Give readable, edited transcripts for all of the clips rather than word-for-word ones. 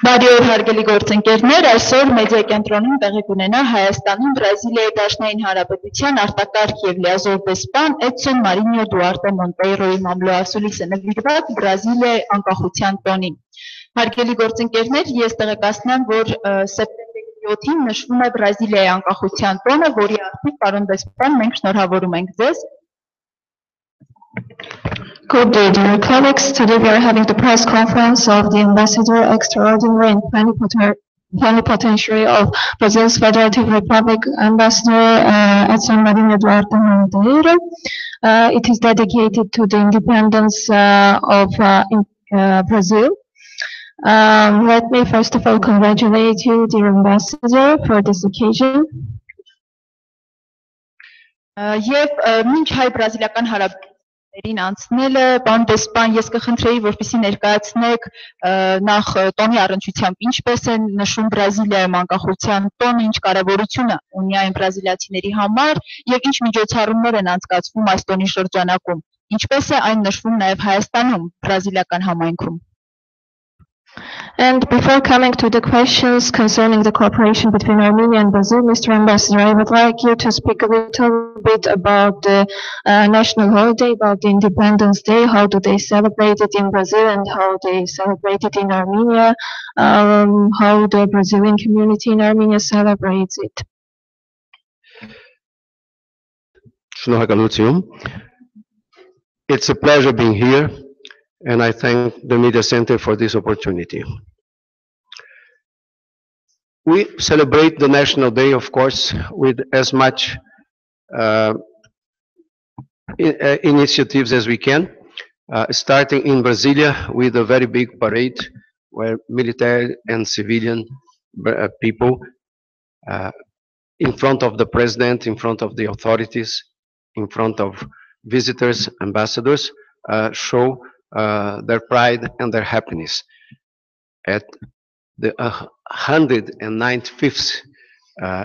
Բարի օր հարգելի գործընկերներ, այսօր մեդիա կենտրոնում տեղի կունենա Հայաստանում Բրազիլիայի Դաշնային Հանրապետության արտակարգ եւ լիազոր դեսպան Էդսոն Մարինյո Դուարտե Մոնտեյրոյի մամլո ասուլիսը նվիրված Բրազիլիայի Անկախության տոնին։ Հարգելի գործընկերներ, ես տեղեկացնեմ, որ սեպտեմբերի 7-ին նշվում է Բրազիլիայի Անկախության տոնը, որի արդիվ պարոն դեսպան մենք շնորհավորում ենք ձեզ։ Good day, dear colleagues. Today we are having the press conference of the Ambassador Extraordinary and Plenipotentiary of Brazil's Federative Republic, Ambassador Édson Marínyo Duarte Monnteiro. It is dedicated to the independence of Brazil. Let me first of all congratulate you, dear Ambassador, for this occasion. Եվ մինչ հայ-բրազիլական հարաբերություններին անցնելը, պարոն դեսպան, ես կխնդրեի, որպեսզի ներկայացնեք նախ տոնի առնչությամբ ինչպես է նշում Բրազիլիայում անկախության տոնը, ինչ կարևորություն ունի այն բրազիլիացիների համար եւ ինչ միջոցառումներ են անցկացվում այս տոնի շրջանակում, ինչպես է այն նշվում նաեւ Հայաստանում բրազիլիական համայնքում։ And before coming to the questions concerning the cooperation between Armenia and Brazil, Mr. Ambassador, I would like you to speak a little bit about the national holiday, about the Independence Day. How do they celebrate it in Brazil and how they celebrate it in Armenia? How the Brazilian community in Armenia celebrates it? It's a pleasure being here, and I thank the Media Center for this opportunity. We celebrate the National Day, of course, with as much initiatives as we can, starting in Brasilia with a very big parade where military and civilian people in front of the president, in front of the authorities, in front of visitors, ambassadors, show their pride and their happiness at the 195th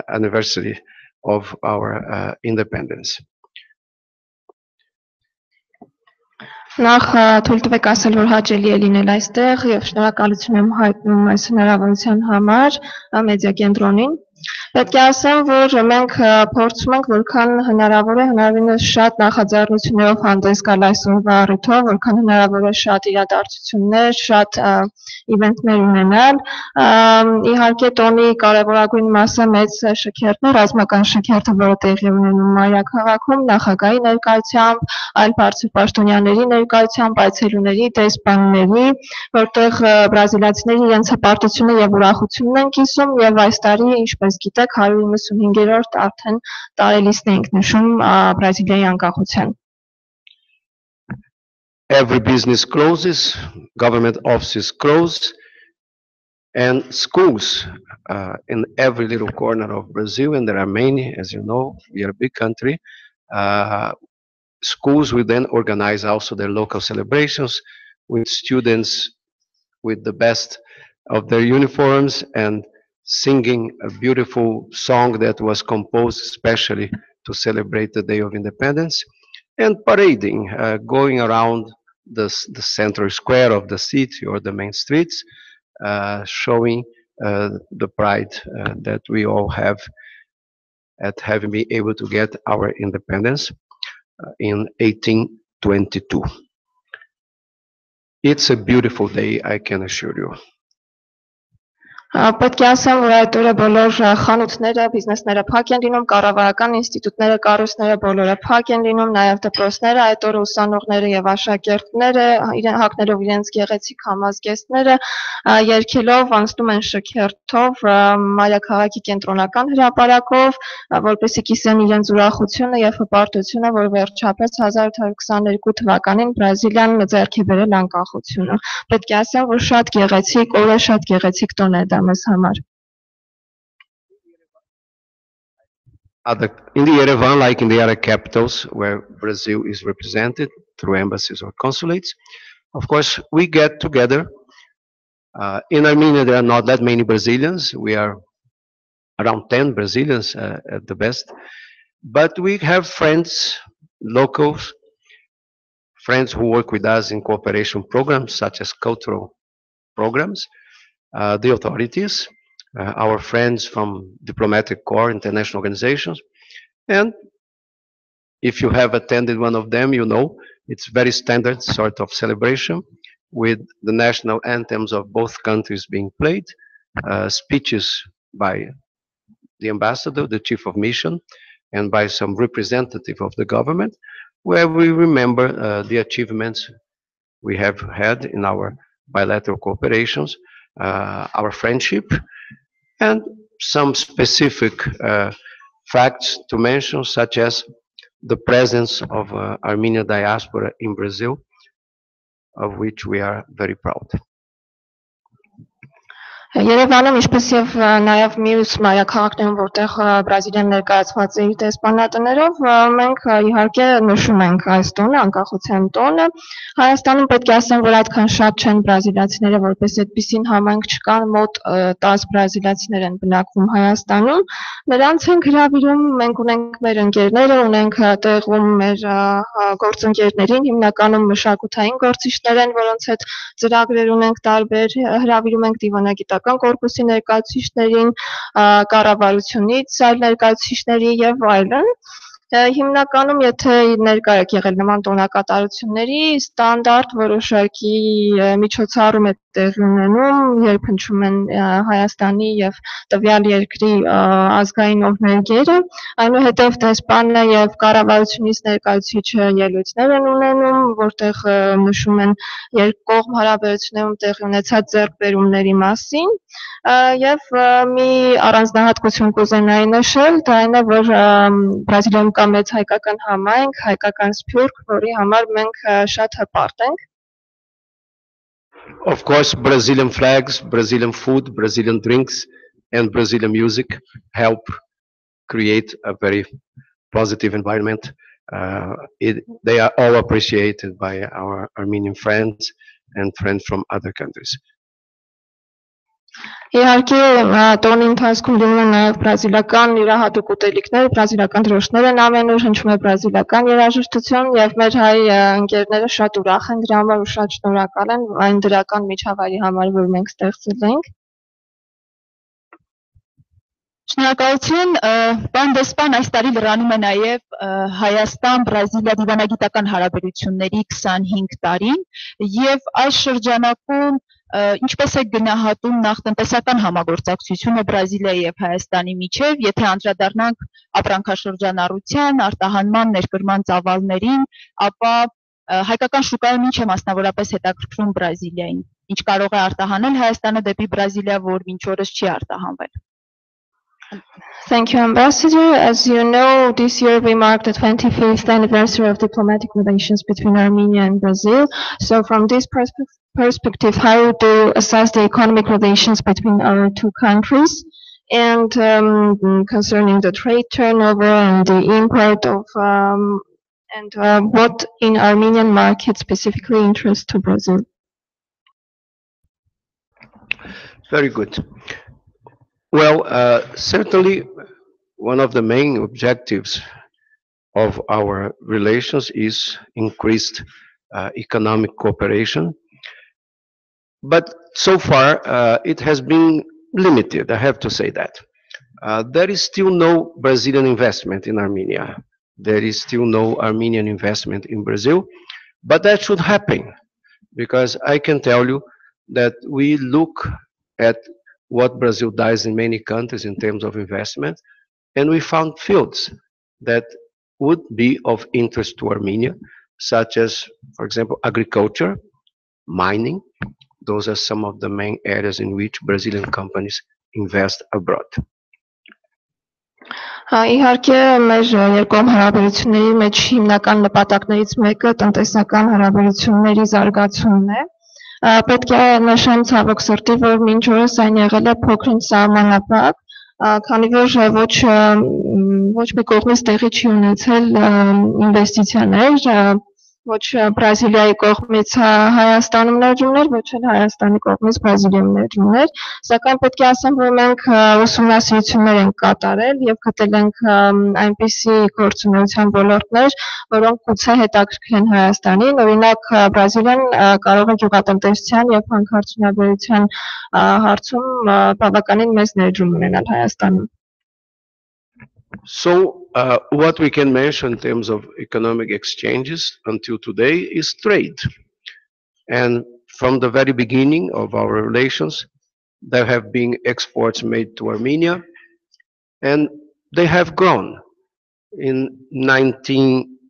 anniversary of our independence. Նախ թույլ տվեք ասել, որ հաճելի է լինել այստեղ եւ շնորհակալություն եմ հայտնում այս հնարավորության համար մեդիա կենտրոնին։ Պետք է ասեմ, որ մենք փորձում ենք որքան հնարավոր է հնարավորինս շատ նախաձեռնություններով հանդես գալ այսօրվա առիթով, որքան հնարավոր է շատ իրադարձություններ, շատ իվենտներ ունենալ։ Իհարկե տոնի կարևորագույն մասը մեծ շքերթն է, ռազմական շքերթը, որը տեղի ունենում մայրաքաղաքում, նախագահի ներկայությամբ, այլ բարձր պաշտոնյաների ներկայությամբ, այցելուների, դեսպանների, որտեղ բրազիլացիները իրենց հպարտությունը եւ ուրախությունն են կիսում եւ այս տարի, ինչպես գիտեք, 195-րդ արդեն տարելիցն ենք նշում Բրազիլիայի անկախության։ Every business closes, government offices close, and schools in every little corner of Brazil, and there are many, as you know, we are a big country. Schools will then organize also their local celebrations with students with the best of their uniforms and singing a beautiful song that was composed especially to celebrate the Day of Independence, and parading, going around the central square of the city or the main streets, showing the pride that we all have at having been able to get our independence in 1822. It's a beautiful day, I can assure you. Պետք է ասեմ, որ այդ օրը բոլոր խանութները, բիզնեսները փակ են լինում, կառավարական ինստիտուտները, կառույցները բոլորը փակ են լինում, նաև դպրոցները, այդ օրը ուսանողները եւ աշակերտները հագնելով իրենց գեղեցիկ համազգեստները, երգելով անցնում են շքերթով մայրաքաղաքի կենտրոնական հրապարակով, որպեսզի կիսեն իրենց ուրախությունը եւ հպարտությունը, որ վերջապես 1822 թվականին Բրազիլիան ձեռք է բերել անկախությունը։ Պետք է ասեմ, որ շատ գեղեցիկ օրը, շատ գեղեցիկ տոն է դա։ In the Yerevan, like in the other capitals where Brazil is represented through embassies or consulates, of course, we get together. In Armenia, there are not that many Brazilians. We are around 10 Brazilians at the best. But we have friends, locals, friends who work with us in cooperation programs such as cultural programs. the authorities, our friends from diplomatic corps, international organizations, and if you have attended one of them, you know it's very standard sort of celebration with the national anthems of both countries being played, speeches by the ambassador, the chief of mission, and by some representative of the government, where we remember the achievements we have had in our bilateral cooperations, our friendship, and some specific facts to mention, such as the presence of Armenian diaspora in Brazil, of which we are very proud. Երևանում ինչպես եւ նաեւ մյուս մայրաքաղաքներում, որտեղ Բրազիլիան ներկայացված է իր դեսպանատներով, մենք իհարկե նշում ենք այս տոնը, անկախության տոնը։ Հայաստանում պետք է ասեմ, որ այդքան շատ չեն բրազիլացիները, որպես այդպիսին համայնք չկան, մոտ 10 բրազիլացիներ են բնակվում Հայաստանում։ Նրանց են հրավիրում, մենք ունենք մեր ընկերները, ունենք տեղում մեր գործընկերներին, հիմնականում մշակութային գործիչներ են, որոնց հետ ծրագրեր ունենք տարբեր, հրավիրում ենք դիվանագիտական կորպուսի ներկայացուցիչներին, կառավարությունից այլ ներկայացուցիչների եւ այլն։ Հիմնականում եթե ներկա եք եղել նման տոնակատարությունների, ստանդարտ որոշակի միջոցառում է տեղի ունենում, երբ հնչում են Հայաստանի եւ տվյալ երկրի ազգային օրհներգերը, այնուհետեւ դեսպանը եւ կառավարությունից ներկայացուցիչը ելույթներ են ունենում, որտեղ նշում են երկկողմ հարաբերություններում տեղի ունեցած ձեռքբերումների մասին, եւ մի առանձնահատկություն կուզենայի նշել, դա այն է, որ Բրազիլիայում կա մեծ հայկական համայնք, հայկական սփյուռք, որի համար մենք շատ հպարտ ենք։ Of course, Brazilian flags, Brazilian food, Brazilian drinks, and Brazilian music help create a very positive environment. They are all appreciated by our Armenian friends and friends from other countries. Իհարկե տոնի ընթացքում լինում են նաև բրազիլական իրահատուկ ուտելիքներ, բրազիլական դրոշներ են ամենուր, հնչում է բրազիլական երաժշտություն եւ մեր հայ ընկերները շատ ուրախ են դրա համար ու շատ շնորհակալ են այն դրական միջավայրի համար, որ մենք ստեղծել ենք։ Շնորհակալություն, պարոն դեսպան, այս տարի լրանում է նաև Հայաստան-Բրազիլիա դիվանագիտական հարաբերությունների 25 տարին եւ այս շրջանակում ինչպես է գնահատում նախ տնտեսական համագործակցությունը Բրազիլիայի եւ Հայաստանի միջև, եթե անդրադառնանք ապրանքաշրջանառության, արտահանման, ներկրման ծավալներին, ապա հայկական շուկայում ինչ է մասնավորապես հետաքրքրում Բրազիլիային, ինչ կարող է արտահանել Հայաստանը դեպի Բրազիլիա, որ մինչ օրս չի արտահանվել։ Thank you, Ambassador. As you know, this year we mark the 25th anniversary of diplomatic relations between Armenia and Brazil. So from this perspective, how do you assess the economic relations between our two countries? And concerning the trade turnover and the import of, what in Armenian market specifically interests to Brazil? Very good. Well, certainly one of the main objectives of our relations is increased economic cooperation. But so far, it has been limited, I have to say that. There is still no Brazilian investment in Armenia. There is still no Armenian investment in Brazil. But that should happen, because I can tell you that we look at what Brazil does in many countries in terms of investment, and we found fields that would be of interest to Armenia, such as, for example, agriculture, mining. Those are some of the main areas in which Brazilian companies invest abroad. Իհարկե մեր երկկողմ հարաբերությունների մեջ հիմնական նպատակներից մեկը տնտեսական հարաբերությունների զարգացումն է։ Պետք է նշեմ ցավոք սրտի, որ մինչ օրս այն եղել է փոքրինչ սահմանափակ, քանի որ ոչ մի կողմից տեղի չի ունեցել ինվեստիցիաներ ոչ Բրազիլիայի կողմից Հայաստանում ներդրումներ, ոչ էլ Հայաստանի կողմից Բրազիլիայում ներդրումներ, սակայն պետք է ասեմ, որ մենք ուսումնասիրություններ ենք կատարել եւ գտել ենք այնպիսի գործունեության ոլորտներ, որոնք գուցե հետաքրքրեն Հայաստանին, օրինակ Բրազիլիան կարող է գյուղատնտեսության եւ հանքարդյունաբերության հարցում բավականին մեծ ներդրում ունենալ Հայաստանում։ So, what we can mention in terms of economic exchanges until today is trade. And from the very beginning of our relations, there have been exports made to Armenia, and they have grown. In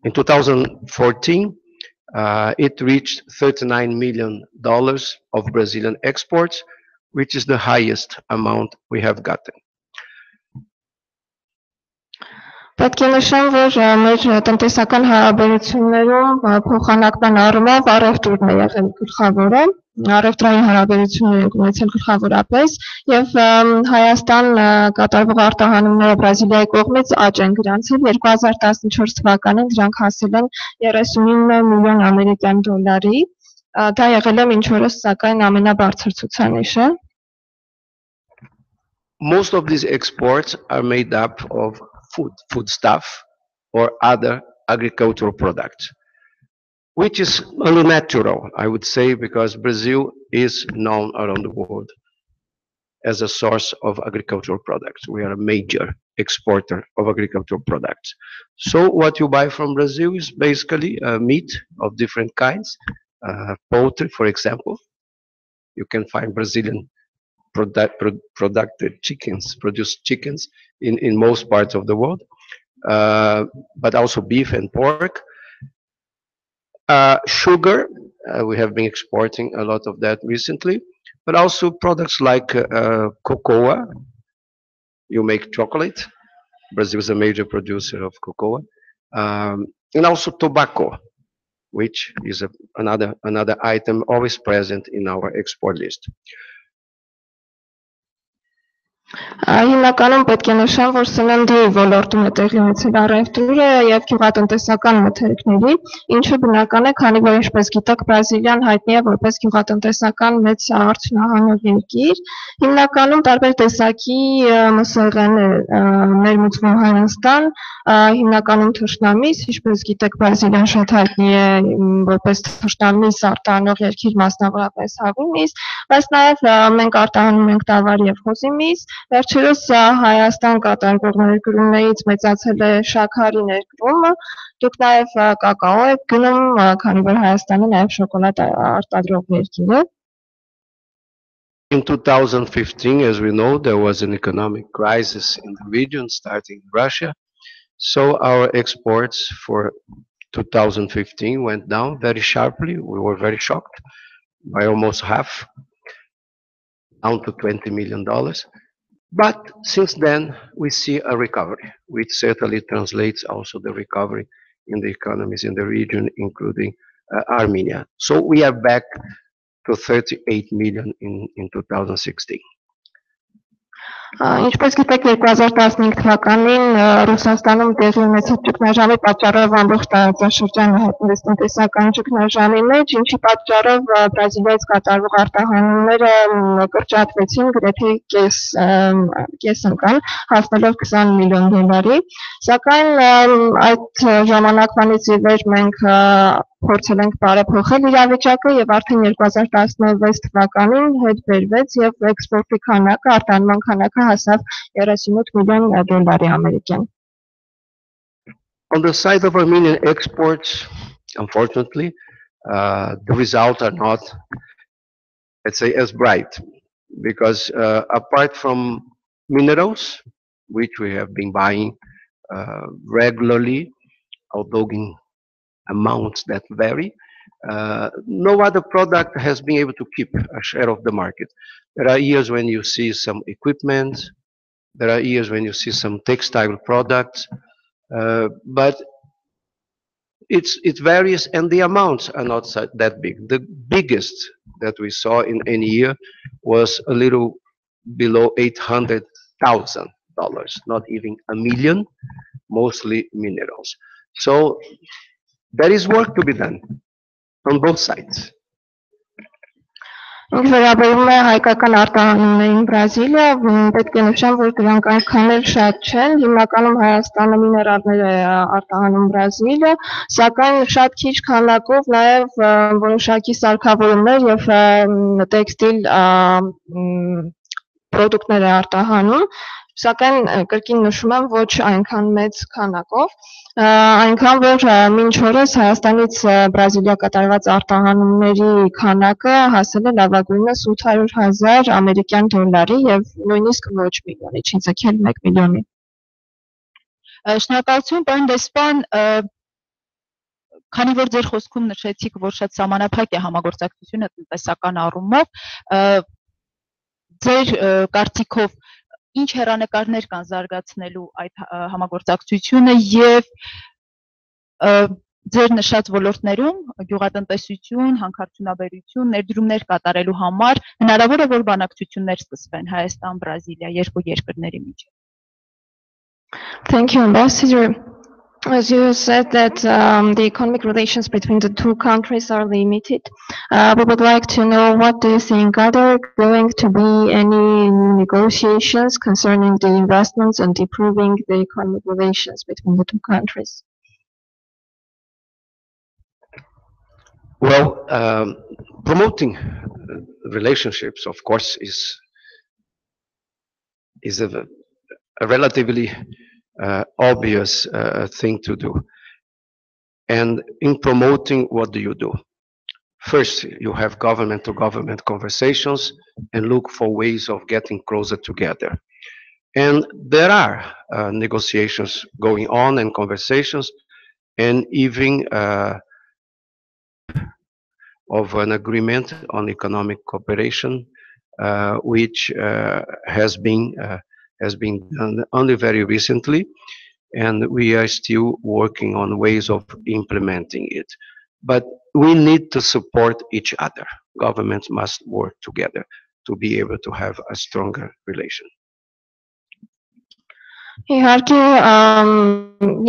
2014, it reached $39 million of Brazilian exports, which is the highest amount we have gotten. Պետք է նշեմ, որ մեր տնտեսական հարաբերություններում փոխանակման առումով առևտուրն է եղել գլխավորը, առևտրային հարաբերություններ են ունեցել գլխավորապես եւ Հայաստան կատարվող արտահանումները Բրազիլիայի կողմից աճ են գրանցել 2014 թվականին դրանք հասել են 39 միլիոն ամերիկյան դոլարի, դա եղել է մինչ օրս սակայն ամենաբարձր ցուցանիշը։ Most of these exports are made up of foodstuff or other agricultural products, which is only natural, I would say, because Brazil is known around the world as a source of agricultural products. We are a major exporter of agricultural products. So what you buy from Brazil is basically meat of different kinds, poultry, for example. You can find Brazilian produced chickens in most parts of the world, but also beef and pork. Sugar, we have been exporting a lot of that recently, but also products like cocoa. You make chocolate. Brazil is a major producer of cocoa, and also tobacco, which is another item always present in our export list. Հիմնականում պետք է նշեմ, որ սննդի ոլորտում է տեղի ունեցել առևտուրը եւ գյուղատնտեսական մթերքների, ինչը բնական է, քանի որ ինչպես գիտեք, Բրազիլիան հայտնի է որպես գյուղատնտեսական մեծ արդյունահանող երկիր։ Հիմնականում տարբեր տեսակի մսեղներ ներմուծվում Հայաստան, հիմնականում թշնամիս, ինչպես գիտեք, Բրազիլիան շատ հայտնի է որպես թշնամիս արտահանող երկիր, մասնավորապես հավի միս, բայց նաեւ մենք արտահանում ենք տավար եւ խոզի միս։ Վերջերս Հայաստան կատարվող ներդրումներից մեծացել է շաքարի ներդրումը, դուք նաև կակաո եք գնում, քանի որ Հայաստանը նաև շոկոլադ արտադրող երկիր է։ In 2015, as we know, there was an economic crisis in the region, starting in Russia. So our exports for 2015 went down very sharply. We were very shocked by almost half, down to $20 million. But since then, we see a recovery, which certainly translates also the recovery in the economies in the region, including Armenia. So we are back to 38 million in 2016. Ինչպես գիտեք 2015 թվականին Ռուսաստանում տեղի ունեցած ճգնաժամի պատճառով ամբողջ տարածաշրջանը հայտնվեց տնտեսական ճգնաժամի մեջ, ինչի պատճառով Բրազիլիայից կատարվող արտահանումները կրճատվեցին գրեթե կես անգամ, հասնելով 20 միլիոն դոլարի, սակայն այդ ժամանակվանից ի վեր մենք փորձել ենք բարեփոխել իրավիճակը եւ արդեն 2016 թվականին հետ բերվեց եւ էքսպորտի քանակը, արտահանման քանակը հասավ 38 միլիոն դոլարի ամերիկյան։ On the side of Armenian exports, unfortunately, the results are not, let's say, as bright, because apart from minerals, which we have been buying regularly, although in amounts that vary, no other product has been able to keep a share of the market. There are years when you see some equipment, there are years when you see some textile products, but it varies and the amounts are not that big. The biggest that we saw in any year was a little below $800,000, not even $1 million, mostly minerals. So there is work to be done on both sides. Վերաբերում է հայկական արտահանումներին Բրազիլիա, պետք է նշեմ, որ դրանք այնքան էլ շատ չեն, հիմնականում Հայաստանը միներալներ է արտահանում Բրազիլիա, սակայն շատ քիչ քանակով նաև որոշակի սարքավորումներ եւ տեքստիլ պրոդուկտներ է արտահանում, սակայն կրկին նշում եմ ոչ այնքան մեծ քանակով, այնքան որ մինչ օրս Հայաստանից Բրազիլիա կատարված արտահանումների քանակը հասել է լավագույնս 800,000 ամերիկյան դոլարի եւ նույնիսկ ոչ միլիոնի, չի ձգել 1 միլիոնի։ Շնորհակալություն, պարոն դեսպան, քանի որ ձեր խոսքում նշեցիք, որ շատ սահմանափակ է համագործակցությունը տնտեսական առումով, ձեր կարծիքով ինչ հեռանկարներ կան զարգացնելու այդ համագործակցությունը եւ ձեր նշած ոլորտներում գյուղատնտեսություն, հանքարդյունաբերություն, ներդրումներ կատարելու համար հնարավոր է որ բանակցություններ սկսվեն Հայաստան-Բրազիլիա երկու երկրների միջեւ։ Thank you, Ambassador. As you said that the economic relations between the two countries are limited, we would like to know what do you think, are there going to be any negotiations concerning the investments and improving the economic relations between the two countries? Well, promoting relationships, of course, is a relatively obvious thing to do. And in promoting, what do? First, you have government-to-government conversations and look for ways of getting closer together. And there are negotiations going on and conversations, and even of an agreement on economic cooperation, which has been done only very recently, and we are still working on ways of implementing it. But we need to support each other. Governments must work together to be able to have a stronger relation. Իհարկե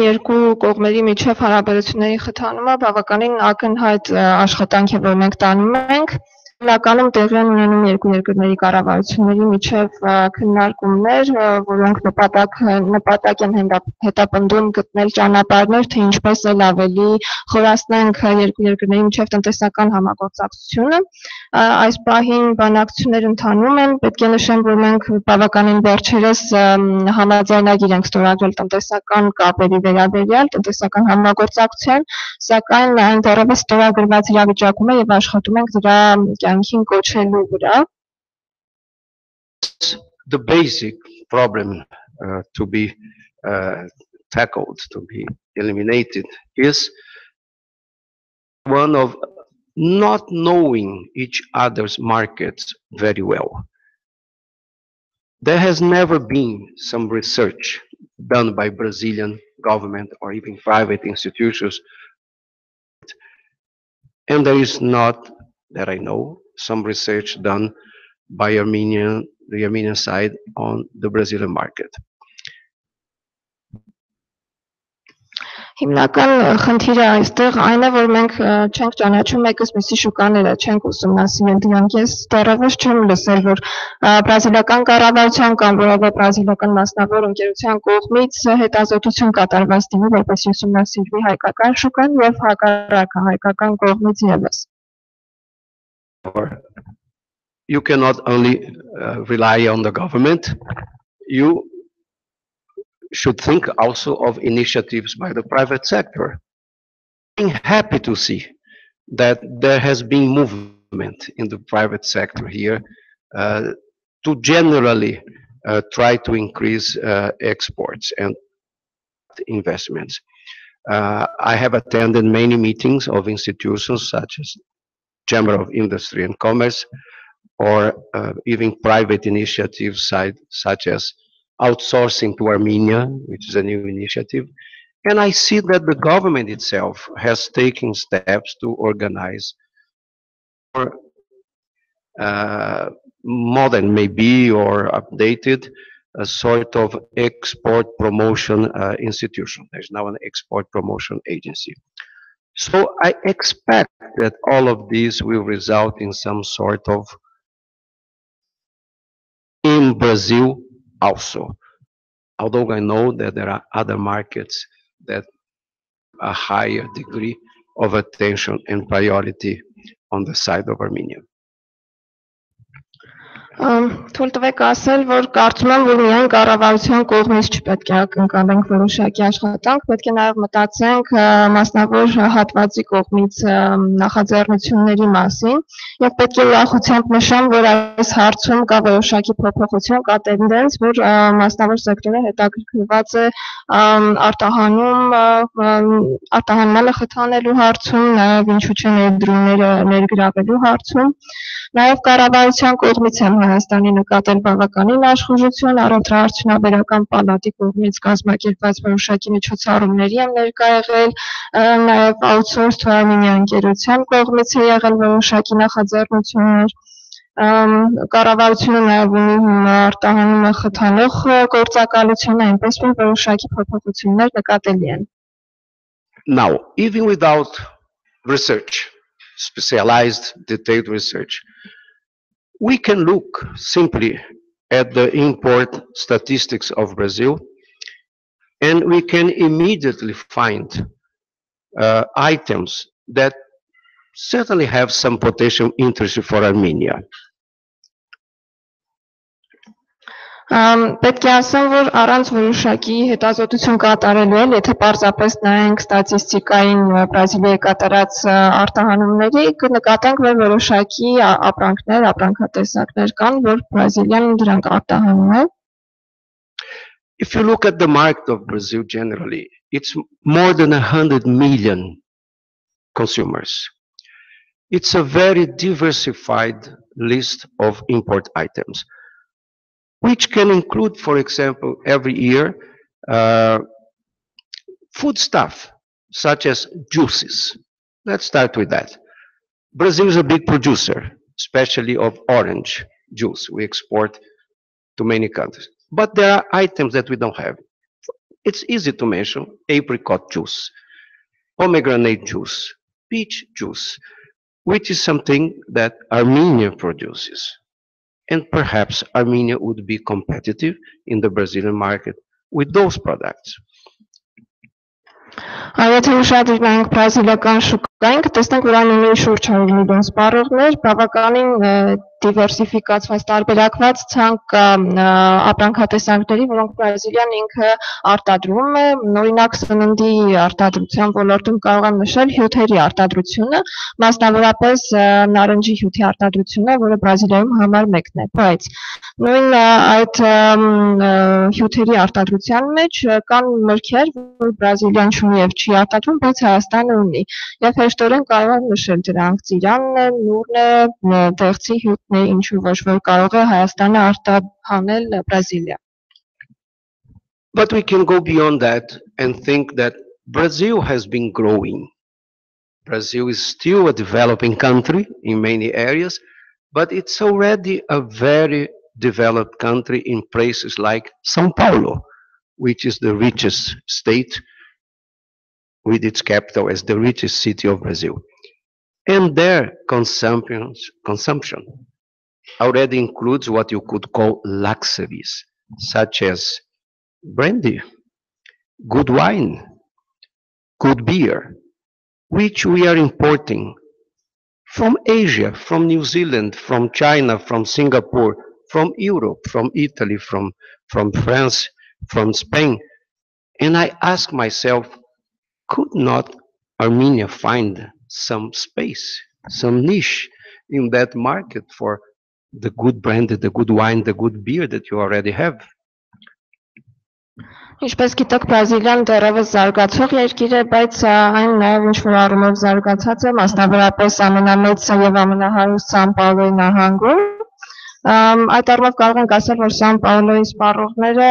երկու կողմերի միջև հարաբերությունների խթանումը բավականին ակնհայտ աշխատանք է, որ մենք տանում ենք։ Հիմնականում տեղի են ունենում երկու երկրների կառավարությունների միջև քննարկումներ, որոնք նպատակ են հետապնդում գտնել ճանապարհներ, թե ինչպես էլ ավելի խորացնենք երկու երկրների միջև տնտեսական համագործակցությունը։ Այս պահին բանակցություններ ընթանում են, պետք է նշեմ, որ մենք բավականին վերջերս համաձայնագիր ենք ստորագրել տնտեսական կապերի վերաբերյալ, տնտեսական համագործակցության, սակայն այն դեռևս ստորագրված իրավիճակում է եւ աշխատում ենք դրա կյանքին կոչելու վրա։ The basic problem to be tackled, to be eliminated, is one of not knowing each other's markets very well. There has never been some research done by Brazilian government or even private institutions, and there is not, that I know, some research done by the Armenian side on the Brazilian market. Հիմնական խնդիրը այստեղ այն է, որ մենք չենք ճանաչում մեկս մյուսի շուկաները, չենք ուսումնասիրել դրանք։ Ես դեռևս չեմ լսել, որ բրազիլական կառավարության կամ որևէ բրազիլական մասնավոր ընկերության կողմից հետազոտություն կատարված լինի, որպեսզի ուսումնասիրվի հայկական շուկան եւ հակառակը հայկական կողմից եւս։ You cannot only rely on the government, you should think also of initiatives by the private sector. I'm happy to see that there has been movement in the private sector here to generally try to increase exports and investments. I have attended many meetings of institutions such as Chamber of Industry and Commerce, or even private initiatives such as outsourcing to Armenia, which is a new initiative. And I see that the government itself has taken steps to organize more modern maybe or updated a sort of export promotion institution. There's now an export promotion agency. So I expect that all of these will result in some sort of in Brazil also. Although I know that there are other markets that a higher degree of attention and priority on the side of Armenia. Թույլ տվեք ասել, որ կարծում եմ, որ միայն կառավարության կողմից չպետք է ակնկալենք որոշակի աշխատանք, պետք է նաև մտածենք մասնավոր հատվածի կողմից նախաձեռնությունների մասին, եւ պետք է ուրախությամբ նշեմ, որ այս հարցում կա որոշակի փոփոխություն, կա տենդենս, որ մասնավոր սեկտորը հետաքրքրված է արտահանմանը խթանելու հարցում, նաև ինչու՞ չէ ներդրումները ներգրավելու հարցում, նաև կառավարության կողմից եմ Հայաստանի նկատել բավականին աշխուժություն, առողջարարչնաբերական պալատի կողմից կազմակերպված որոշակի միջոցառումների եմ ներկա եղել, նաև outsource թվայինի ընկերության կողմից է եղել որոշակի նախաձեռնություններ, կառավարությունը նաև ունի արտահանումը խթանող գործակալություն, այնպես որ որոշակի փոփոխություններ նկատելի են։ Now, even without research, specialized, detailed research, we can look simply at the import statistics of Brazil, and we can immediately find items that certainly have some potential interest for Armenia. Պետք է ասեմ, որ առանց որոշակի հետազոտություն կատարելու էլ, եթե պարզապես նայենք ստատիստիկային Բրազիլիայի կատարած արտահանումների, կնկատենք, որ որոշակի ապրանքներ, ապրանքատեսակներ կան, որ Բրազիլիան դրանք արտահանում է։ If you look at the market of Brazil generally, it's more than 100 million consumers. It's a very diversified list of import items, which can include, for example, every year, foodstuff, such as juices. Let's start with that. Brazil is a big producer, especially of orange juice. We export to many countries. But there are items that we don't have. It's easy to mention: apricot juice, pomegranate juice, peach juice, which is something that Armenia produces. And perhaps Armenia would be competitive in the Brazilian market with those products. Եթե ուշադրենք բրազիլական շուկային, կտեսնենք, որ այն ունի շուրջ 100 միլիոն սպառողներ, բավականին դիվերսիֆիկացված, տարբերակված ցանկ ապրանքատեսակների, որոնք Բրազիլիան ինքը արտադրում է, օրինակ սննդի արտադրության ոլորտում կարող եմ նշել հյութերի արտադրությունը, մասնավորապես նարնջի հյութի արտադրությունը, որը Բրազիլիայում համար 1-ն է, բայց նույն այդ հյութերի արտադրության մեջ կան մրգեր, որ Բրազիլիան չունի եւ չի արտադրում, բայց Հայաստանը ունի։ Եվ հեշտորեն կարող եմ նշել դրանք ծիրանն է, նուրն է, դեղցի հյութն է, ինչու ոչ որ կարող է Հայաստանը արտահանել Բրազիլիա։ But we can go beyond that and think that Brazil has been growing. Brazil is still a developing country in many areas, but it's already a very developed country in places like São Paulo, which is the richest state, with its capital as the richest city of Brazil. And their consumption already includes what you could call luxuries, such as brandy, good wine, good beer, which we are importing from Asia, from New Zealand, from China, from Singapore, from Europe, from Italy, from France, from Spain. And I ask myself, could not Armenia find some space, some niche in that market for the good brandy, the good wine, the good beer that you already have? Ինչպես գիտեք, Բրազիլիան դեռևս զարգացող երկիր է, բայց այն նաև ինչ-որ առումով զարգացած է, մասնավորապես ամենամեծ եւ ամենահարուստ Սան Պաուլոյի նահանգում։ Այդ առումով կարող ենք ասել, որ Սան Պաուլոյի սպառողները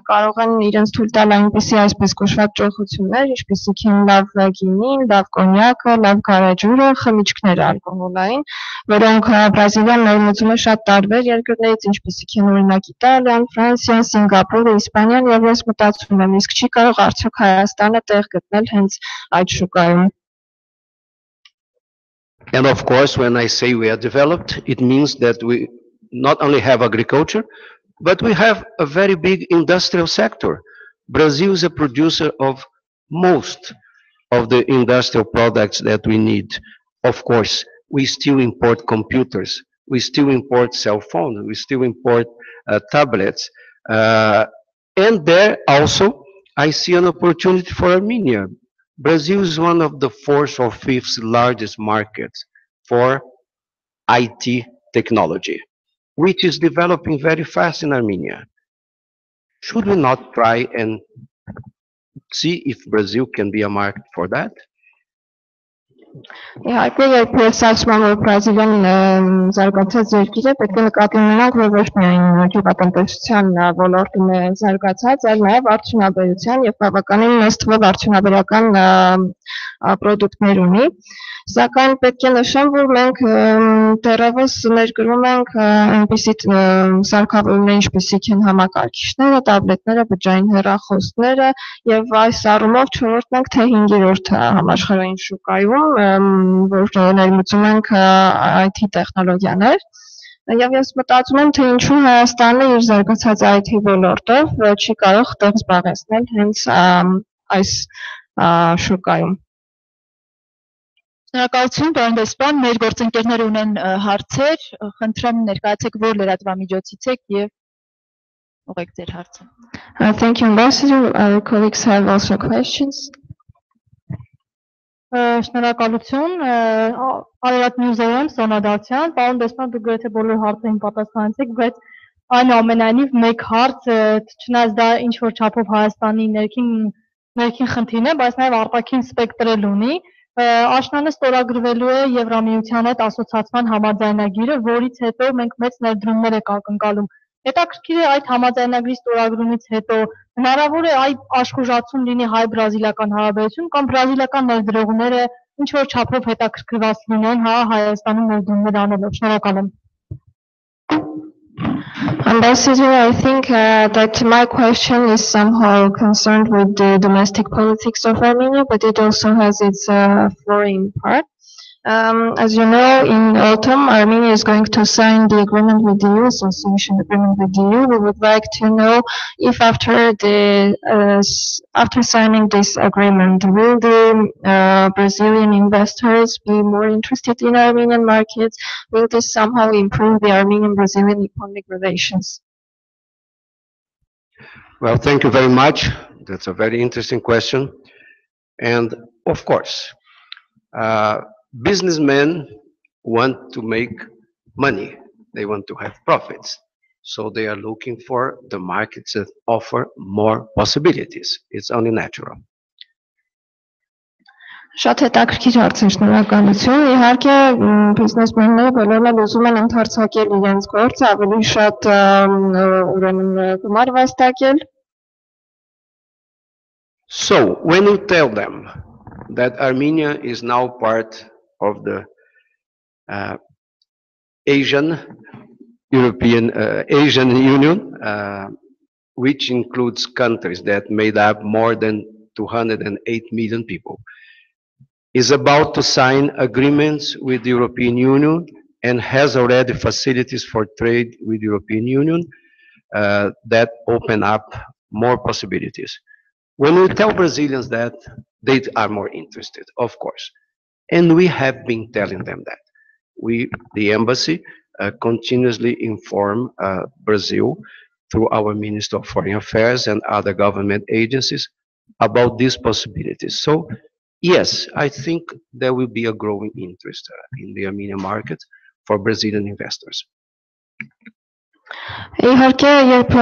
կարող են իրենց թույլ տալ այնպիսի այսպես կոչված ճոխություններ, ինչպիսիք են լավ գինին, լավ կոնյակը, լավ գարեջուրը, խմիչքներ ալկոհոլային, որոնք Բրազիլիան ներմուծում է շատ տարբեր երկրներից, ինչպիսիք են օրինակ Իտալիան, Ֆրանսիան, Սինգապուրը, Իսպանիան, եւ ես մտածում եմ, իսկ չի կարող արդյոք Հայաստանը տեղ գտնել հենց այդ շուկայում։ And of course, when I say we are developed, it means that we not only have agriculture, but we have a very big industrial sector. Brazil is a producer of most of the industrial products that we need. Of course, we still import computers, we still import cell phones, we still import tablets. And there also, I see an opportunity for Armenia. Brazil is one of the fourth or fifth largest markets for IT technology, which is developing very fast in Armenia. Should we not try and see if Brazil can be a market for that? Իհարկե, երբ ասում որ Բրազիլիան զարգացած երկիր է, պետք է նկատի ունենանք, որ ոչ միայն գյուղատնտեսության ոլորտում է զարգացած, այլ նաև արդյունաբերության եւ բավականին մեծ թվով արդյունաբերական պրոդուկտներ ունի։ Սակայն պետք է նշեմ, որ մենք դեռևս ներկրում ենք այնպիսի սարքավորումներ, ինչպիսիք են համակարգիչները, տաբլետները, բջջային հեռախոսները եւ այս առումով չորրորդն ենք թե 5-րդ համաշխարհային շուկայում, որ ներմուծում ենք IT տեխնոլոգիաներ։ Եվ ես մտածում եմ, թե ինչու Հայաստանը իր զարգացած IT ոլորտով չի կարող տեղ զբաղեցնել հենց այս շուկայում։ Շնորհակալություն, պարոն դեսպան, մեր գործընկերները ունեն հարցեր, խնդրեմ ներկայացեք որ լրատվամիջոցից եք եւ ուղղեք ձեր հարցը։ Thank you, Ambassador. Our colleagues have also questions. Շնորհակալություն, Արարատ Նյուզերում, Սոնադացյան, պարոն դեսպան, դուք գրեթե բոլոր հարցերին պատասխանեցիք, բայց այնուամենայնիվ մեկ հարց, չնայած դա ինչ որ չափով Հայաստանի ներքին խնդիրն է, բայց նաև արտաքին սպեկտր էլ ունի։ Աշնանը ստորագրվելու է Եվրամիության հետ ասոցիացման համաձայնագիրը, որից հետո մենք մեծ ներդրումներ ենք ակնկալում։ Հետաքրքիր է այդ համաձայնագրի ստորագրումից հետո հնարավոր է այդ աշխուժացում լինի հայ-բրազիլական հարաբերություն կամ բրազիլական ներդրողները ինչ որ չափով հետաքրքրված լինեն Հայաստանում ներդրումներ անելով։ Շնորհակալ եմ։ Ambassador, I think that my question is somehow concerned with the domestic politics of Armenia, but it also has its foreign part. As you know, in autumn, Armenia is going to sign the agreement with the EU, association agreement with the EU. We would like to know if after signing this agreement, will the Brazilian investors be more interested in Armenian markets? Will this somehow improve the Armenian-Brazilian economic relations? Well, thank you very much. That's a very interesting question. And of course, businessmen want to make money. They want to have profits. So they are looking for the markets that offer more possibilities. It's only natural. Շատ հետաքրքիր հարց է, շնորհակալություն։ Իհարկե, բիզնեսմենները բոլորն էլ ուզում են ընդարձակել իրենց գործը, ավելի շատ ուրեմն գումար վաստակել։ So when you tell them that Armenia is now part of the Asian Union, which includes countries that made up more than 208 million people, is about to sign agreements with the European Union and has already facilities for trade with the European Union that open up more possibilities. When we tell Brazilians that, they are more interested, of course. And we have been telling them that. We, the embassy, continuously inform Brazil through our Minister of Foreign Affairs and other government agencies about these possibilities. So, yes, I think there will be a growing interest in the Armenian market for Brazilian investors. Իհարկե, երբ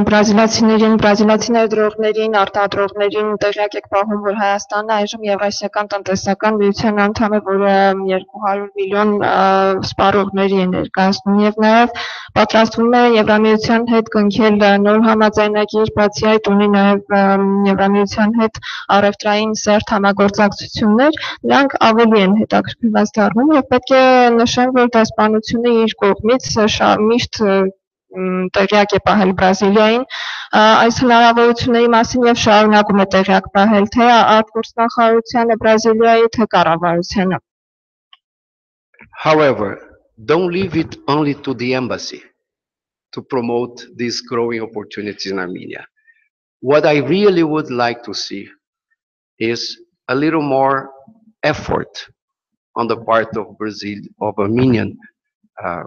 բրազիլացի ներդրողներին, արտադրողներին տեղյակ եք պահում, որ Հայաստանը այժմ Եվրասիական տնտեսական միության անդամ է, որը 200 միլիոն սպառողների է ներկայացնում եւ նաեւ պատրաստվում է Եվրամիության հետ կնքել նոր համաձայնագիր, բացի այդ ունի նաեւ Եվրամիության հետ առևտրային սերտ համագործակցություններ, նրանք ավելի են հետաքրքրված դառնում եւ պետք է նշեմ, որ դեսպանությունը իր կողմից միշտ տեղյակ է պահել Բրազիլիային այս հնարավորությունների մասին եւ շարունակում է տեղյակ պահել թե արտգործնախարարությանը Բրազիլիայի թե կառավարությանը However, don't leave it only to the embassy to promote these growing opportunities in Armenia. What I really would like to see is a little more effort on the part of Brazil, of Armenian uh,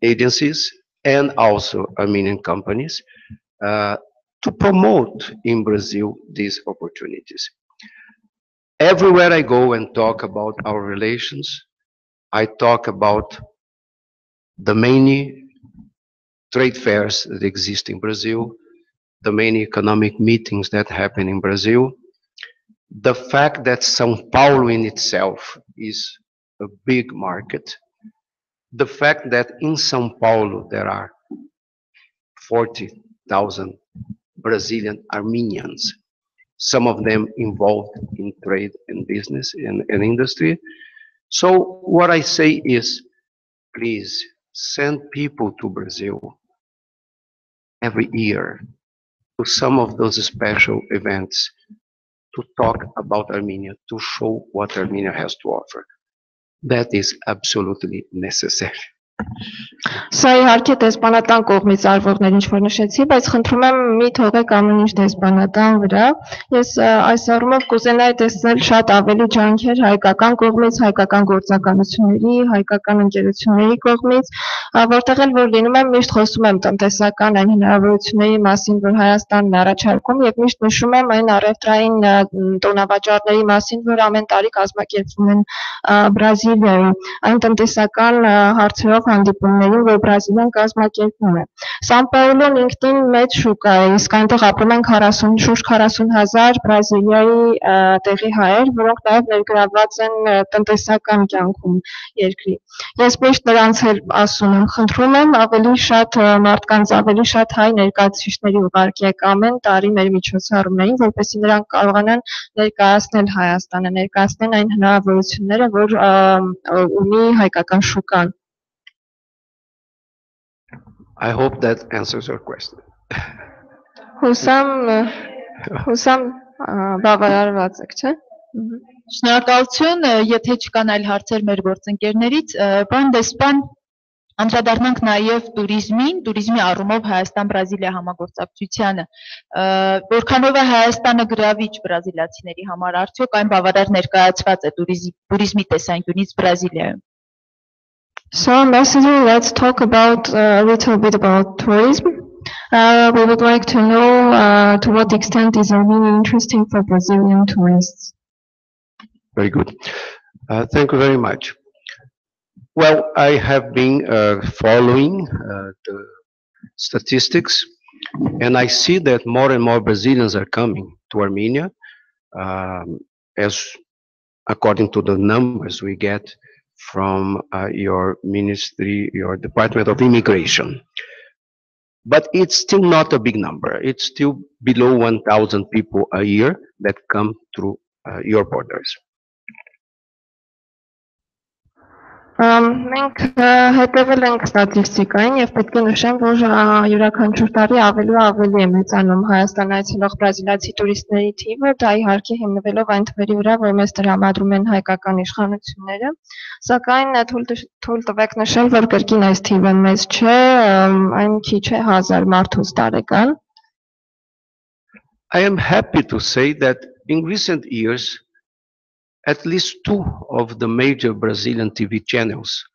agencies and also Armenian companies uh, to promote in Brazil these opportunities. Everywhere I go and talk about our relations, I talk about the many trade fairs that exist in Brazil, the many economic meetings that happen in Brazil, the fact that São Paulo in itself is a big market, the fact that in São Paulo there are 40,000 Brazilian Armenians, some of them involved in trade and business and industry. So what I say is, please send people to Brazil every year to some of those special events to talk about Armenia, to show what Armenia has to offer. That is absolutely necessary. Սա իհարկե դեսպանատան կողմից արվողներ ինչ որ նշեցի, բայց խնդրում եմ մի թողեք ամեն ինչ դեսպանատան վրա։ Ես այս առումով կուզենայի տեսնել շատ ավելի ջանքեր հայկական կողմից, հայկական գործակալությունների, հայկական ընկերությունների կողմից, որտեղ էլ որ լինում եմ միշտ խոսում եմ տնտեսական այն հնարավորությունների մասին, որ Հայաստանն առաջարկում եւ միշտ նշում եմ այն առևտրային տոնավաճառների մասին, որ ամեն տարի կազմակերպվում են Բրազիլիայում, այն տնտեսական հարցերով հանդիպումներին, որ Բրազիլիան կազմակերպում է։ Սան Պաուլոն ինքնին մեծ շուկա է, իսկ այնտեղ ապրում են շուրջ 40,000 Բրազիլիայի տեղի հայեր, որոնք նաև ներգրավված են տնտեսական կյանքում երկրի։ Ես միշտ նրանց էլ ասում եմ, խնդրում եմ ավելի շատ մարդկանց, ավելի շատ հայ ներկայացուցիչների ուղարկեք ամեն տարի մեր միջոցառումներին, որպեսզի նրանք կարողանան ներկայացնել Հայաստանը, ներկայացնել այն հնարավորությունները, որ ունի հայկական շուկան։ I hope that answers your question. Հուսամ բավարարված եք, չէ՞։ Շնորհակալություն, եթե չկան այլ հարցեր մեր գործընկերներից, պարոն դեսպան, անդրադառնանք նաև տուրիզմի առումով Հայաստան-Բրազիլիա համագործակցությանը, որքանով է Հայաստանը գրավիչ բրազիլացիների համար, արդյոք այն բավարար ներկայացված է տուրիզմի տեսանկյունից Բրազիլիայում։ So, basically, let's talk about a little bit about tourism. We would like to know to what extent is Armenia interesting for Brazilian tourists. Very good. Thank you very much. Well, I have been following the statistics, and I see that more and more Brazilians are coming to Armenia, as according to the numbers we get from your ministry, your Department of Immigration. But it's still not a big number. It's still below 1,000 people a year that come through your borders. Մենք հետևել ենք ստատիստիկային եւ պետք է նշեմ, որ յուրաքանչյուր տարի ավելի ու ավելի է մեծանում Հայաստան այցելող բրազիլացի տուրիստների թիվը, դա իհարկե հիմնվելով այն թվերի վրա, որ մեզ տրամադրում են հայկական իշխանությունները, սակայն թույլ տվեք նշել, որ կրկին այս թիվը մեծ չէ, այն քիչ է 1000 մարդուց տարեկան։ I am happy to say that in recent years at least 2 of the major Brazilian TV channels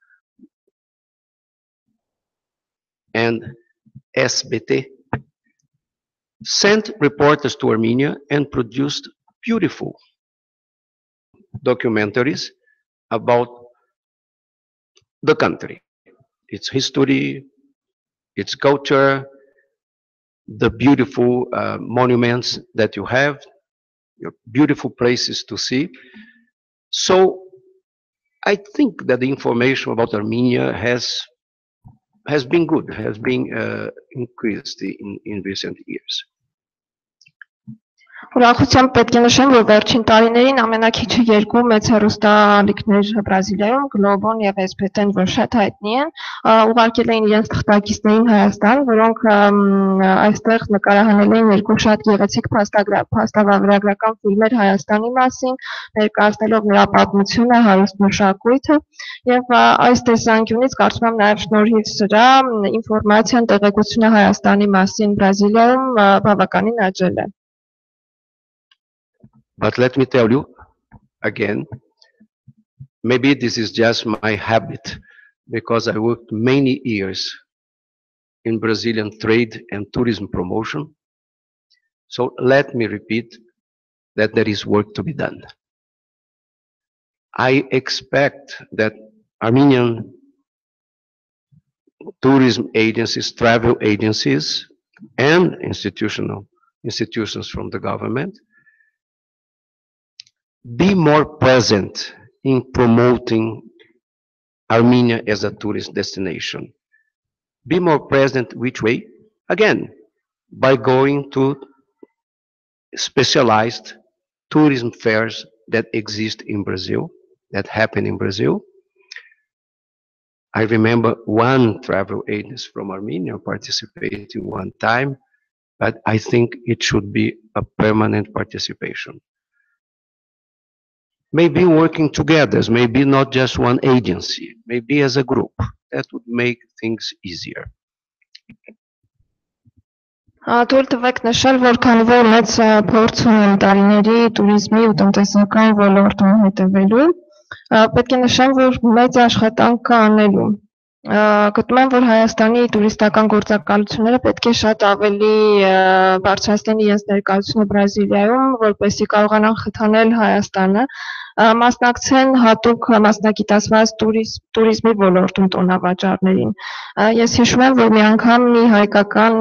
and SBT sent reporters to Armenia and produced beautiful documentaries about the country, its history, its culture, the beautiful monuments that you have, your beautiful places to see. So I think that the information about Armenia has been good, has been increased in recent years. Ուրախությամբ պետք է նշեմ, որ վերջին տարիներին ամենակիչը երկու մեծ հեռուստաալիքներ Բրազիլիայում, Գլոբոն եւ SBT-ն, որ շատ հայտնի են, ուղարկել էին իրենց թղթակիցներին Հայաստան, որոնք այստեղ նկարահանել էին երկու շատ գեղեցիկ փաստավավերագրական ֆիլմեր Հայաստանի մասին, ներկայացնելով նրա պատմությունը, հարուստ մշակույթը, եւ այս տեսանկյունից կարծում եմ նաեւ շնորհիվ սրա ինֆորմացիան, տեղեկությունը Հայաստանի մասին Բրազիլիայում բավականին աճել է։ But let me tell you again, maybe this is just my habit because I worked many years in Brazilian trade and tourism promotion. So let me repeat that there is work to be done. I expect that Armenian tourism agencies, travel agencies, and institutions from the government be more present in promoting Armenia as a tourist destination. Be more present which way? Again, by going to specialized tourism fairs that exist in Brazil, that happen in Brazil. I remember one travel agency from Armenia participating one time, but I think it should be a permanent participation. Maybe working together, maybe not just one agency, maybe as a group. That would make things easier. Թույլ տվեք նշել, որ քանի որ մեծ փորձ ունեմ տարիների туриզմի ու տնտեսական ոլորտում հետևելու, պետք է նշեմ, որ մեծ աշխատանք կա անելու։ Գտնում եմ, որ Հայաստանի տուրիստական գործակալությունները պետք է շատ ավելի բարձրացնեն իրենց ներկայությունը Բրազիլիայում, որպեսզի կարողանան խթանել Հայաստանը, մասնակցեն հատուկ մասնագիտացված туриզմի ոլորտում տոնավաճառներին։ Ես հիշում եմ, որ մի անգամ մի հայկական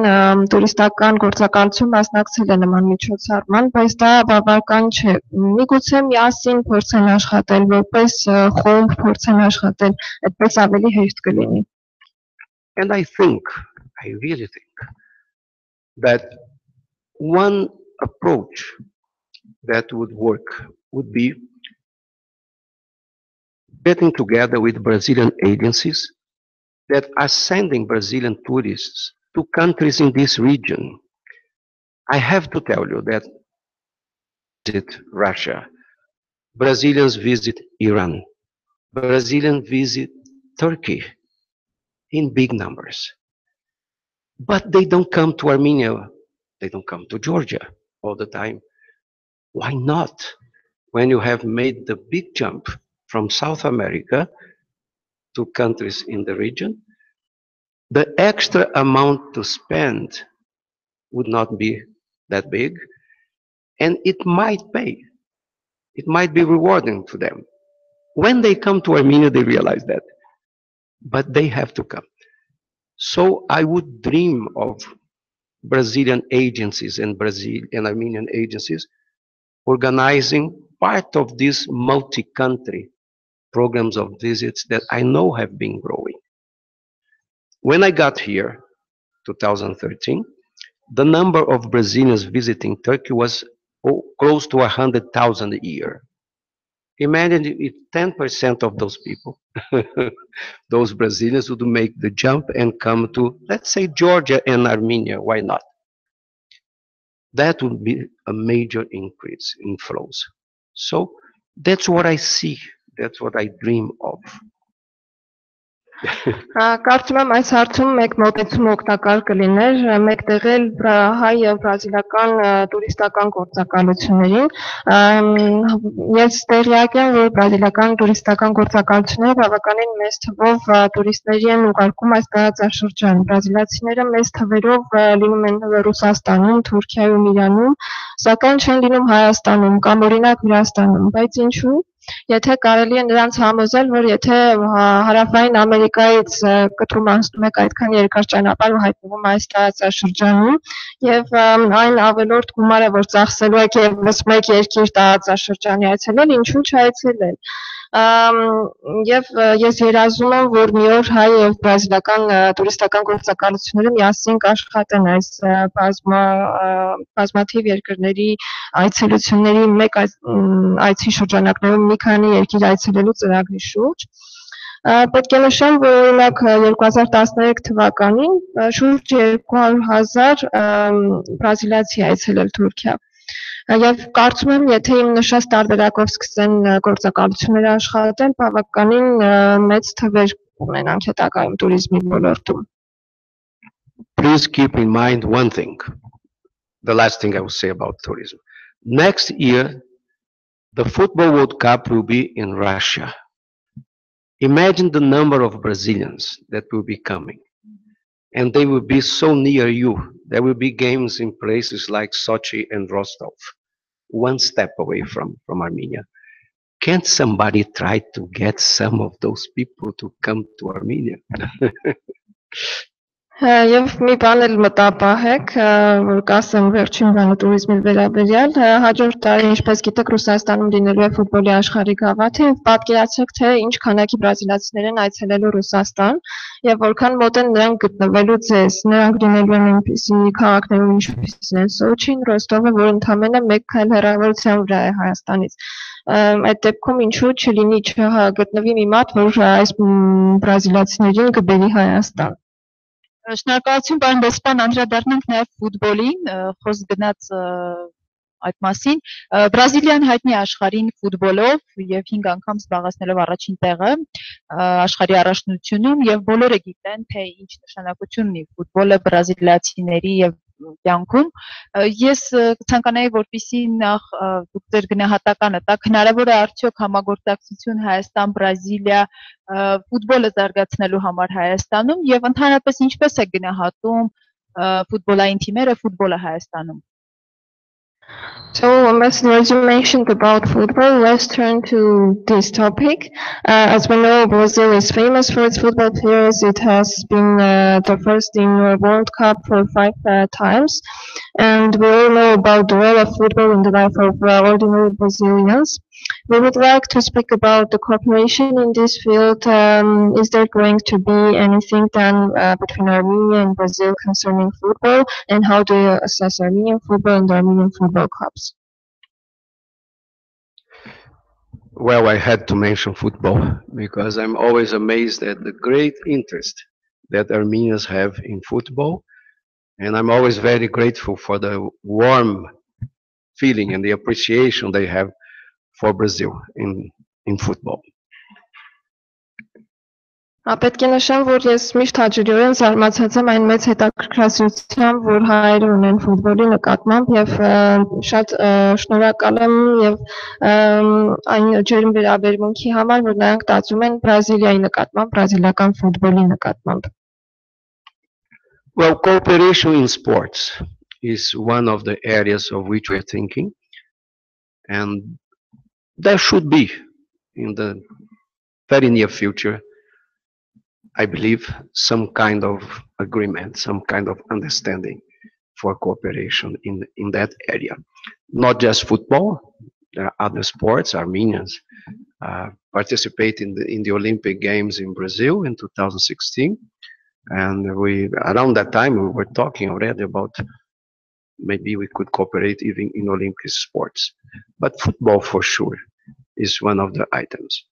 տուրիստական գործակալություն մասնակցել է նման միջոցառման, բայց դա բավական չէ։ Միգուցե միասին փորձեն աշխատել, որպես խումբ փորձեն աշխատել, այդպես ավելի հեշտ կլինի։ And I really think that one approach that would work would be getting together with Brazilian agencies that are sending Brazilian tourists to countries in this region. I have to tell you that visit Russia, Brazilians visit Iran, Brazilians visit Turkey in big numbers. But they don't come to Armenia, they don't come to Georgia all the time. Why not? When you have made the big jump from South America to countries in the region, the extra amount to spend would not be that big, and it might pay. It might be rewarding to them. When they come to Armenia, they realize that, but they have to come. So I would dream of Brazilian agencies and Armenian agencies organizing part of these multi-country programs of visits that I know have been growing. When I got here, 2013, the number of Brazilians visiting Turkey was close to 100,000 a year. Imagine if 10% of those people, those Brazilians, would make the jump and come to, let's say, Georgia and Armenia. Why not? That would be a major increase in flows. So that's what I see. That's what I dream of. Կարծում եմ այս հարցում մեկ մոտեցում օգտակար կլիներ մեկտեղել հայ եւ բրազիլական տուրիստական գործակալություններին։ Ես տեղյակ եմ, որ բրազիլական տուրիստական գործակալությունները բավականին մեծ թվով տուրիստների են ուղարկում այս տարածաշրջան։ Բրազիլացիները մեծ թվերով լինում են Ռուսաստանում, Թուրքիայում, Իրանում, սակայն չեն լինում Հայաստանում կամ օրինակ Վրաստանում, բայց ինչու՞։ Եթե կարելի է նրանց համոզել, որ եթե հարավային Ամերիկայից կտրում անցնում եք այդքան երկար ճանապարհ ու հայտնվում այս տարածաշրջանում եւ այն ավելորդ գումարը, որ ծախսելու եք եւս մեկ երկիր տարածաշրջանի այցելել, ինչու՞ չայցելել։ Եվ ես երազում եմ, որ մի օր հայ եւ բրազիլական տուրիստական գործակալությունները միասին կաշխատեն այս բազմաթիվ երկրների այցելությունների մեկ այցի շրջանակներում մի քանի երկիր այցելելու ծրագրի շուրջ։ Պետք է նշեմ, որ օրինակ 2013 թվականին շուրջ 200,000 բրազիլացի այցելել Թուրքիա։ Եվ կարծում եմ, եթե իմ նշած տարբերակով սկսեն գործակալությունները աշխատել, բավականին մեծ թվեր ունենանք հետագայում туриզմի ոլորտում։ Please keep in mind one thing, the last thing I will say about tourism. Next year, the Football World Cup will be in Russia. Imagine the number of Brazilians that will be coming, and they will be so near you. There will be games in places like Sochi and Rostov, one step away from Armenia. Can't somebody try to get some of those people to come to Armenia? Եվ մի բան էլ մտապահեք, որ կասեմ վերջին բանը туриզմի վերաբերյալ, հաջորդ տարի, ինչպես գիտեք, Ռուսաստանում լինելու է ֆուտբոլի աշխարհի գավաթը, եւ պատկերացրեք, թե ինչ քանակի բրազիլացիներ են այցելելու Ռուսաստան, եւ որքան մոտ են նրանք գտնվելու ձեզ, նրանք լինելու են այնպիսի քաղաքներում, ինչպիսին են Սոչին, Ռոստովը, որ ընդամենը 1 քայլ հեռավորության վրա է Հայաստանից։ Այդ դեպքում ինչու չլինի չգտնվի մի մարդ, որ այս բրազիլացիներին կբերի Հայաստան։ Շնորհակալություն, պարոն դեսպան, անդրադառնանք նաև ֆուտբոլին, խոսք գնաց այդ մասին։ Բրազիլիան հայտնի աշխարհին ֆուտբոլով եւ 5 անգամ զբաղեցնելով առաջին տեղը աշխարհի առաջնությունում եւ բոլորը գիտեն, թե ինչ նշանակություն ունի ֆուտբոլը բրազիլացիների եւ կյանքում։ Ես ցանկանայի, որպեսզի նախ դուք ձեր գնահատականը տաք, հնարավոր է արդյոք համագործակցություն Հայաստան-Բրազիլիա ֆուտբոլը զարգացնելու համար Հայաստանում եւ ընդհանրապես ինչպես է գնահատում ֆուտբոլային թիմերը ֆուտբոլը Հայաստանում։ So, as you mentioned about football, let's turn to this topic. As we know, Brazil is famous for its football players. It has been the first in the World Cup for 5 times. And we all know about the role of football in the life of ordinary Brazilians. We would like to speak about the cooperation in this field. Is there going to be anything done between Armenia and Brazil concerning football? And how do you assess Armenian football and the Armenian football clubs? Well, I had to mention football because I'm always amazed at the great interest that Armenians have in football. And I'm always very grateful for the warm feeling and the appreciation they have for Brazil in football. Պետք է նշեմ, որ ես միշտ հաճելիորեն զարմացած եմ այն մեծ հետաքրքրասիրությամբ, որ հայերը ունեն ֆուտբոլի նկատմամբ եւ շատ շնորհակալ եմ եւ այն ջերմ վերաբերմունքի համար, որ նրանք տածում են Բրազիլիայի նկատմամբ, բրազիլական ֆուտբոլի նկատմամբ։ Well, cooperation in sports is one of the areas of which we're thinking, and there should be in the very near future, I believe, some kind of agreement, some kind of understanding for cooperation in that area. Not just football, there are other sports. Armenians participate in the Olympic Games in Brazil in 2016. And around that time, we were talking already about maybe we could cooperate even in Olympic sports. But football for sure is one of the items.